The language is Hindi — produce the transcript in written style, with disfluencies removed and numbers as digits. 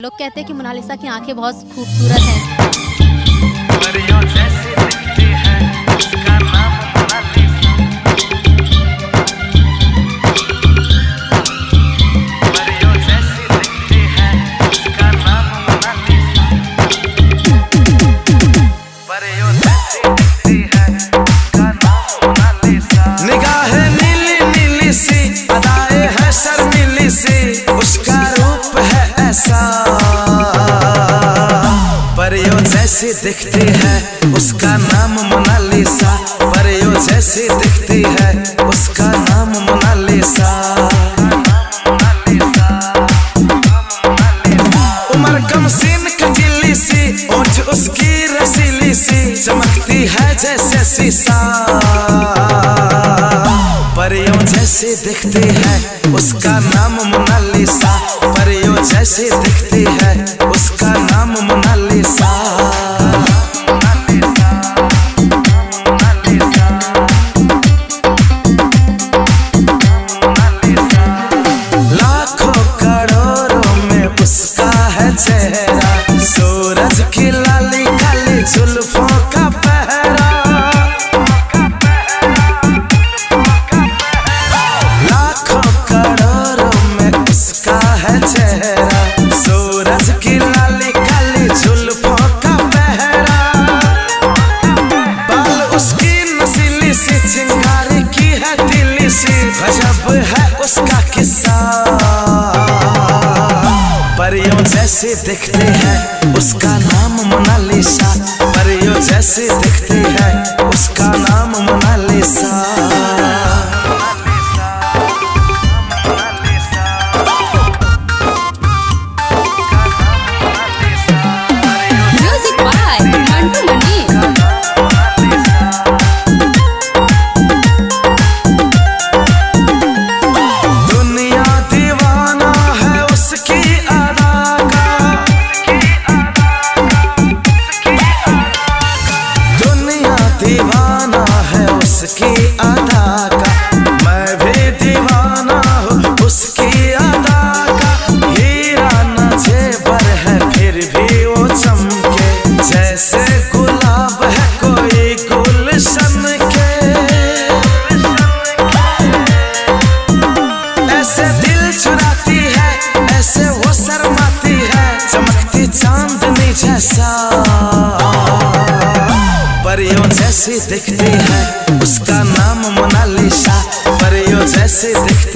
लोग कहते हैं कि मोनालिसा की आंखें बहुत खूबसूरत हैं। निगाहें नीली नीली सी, अदाएं है शर्मीली सी, उसका रूप है ऐसा। परियों जैसी दिखती है, उसका नाम मोनालिसा। परियों जैसी दिखती है, उसका नाम मोनालिसा। उमर कम सीन कटीली सी, ओठ उसकी रसीली सी, चमकती है जैसे शीशा। परियों जैसी दिखती है, उसका नाम मोनालिसा। परियों जैसी दिखती है, उसका नाम मोनालिसा। लाखों करोड़ों में उसका है चेहरा, सूरज की लाली काली जुल्फों का पहरा। लाखों करोड़ों में उसका है चेहरा, सूरज की लाली काली जुल्फों का पहरा। बाल उसकी नसीली सी, चिंगारी की है दिली सी, गजब है उसका किस्सा। परियों जैसी दिखती है, उसका नाम मोनालिसा। परियों जैसी दिखती है, उसका नाम Mona Lisa. Music by Mantu Mani. दुनिया दीवाना है उसकी अदा का। दुनिया दीवाना है उसकी अदा का, मैं भी दीवाना हूँ उसकी अदा का। हीरा न जेवर है फिर भी वो चमके, जैसे गुलाब है कोई गुलशन के। ऐसे दिल चुराती है, ऐसे वो शर्माती है, चमकती चांदनी जैसा। परियों जैसी दिखती है, उसका नाम मोनालिसा। परियों जैसी दिखती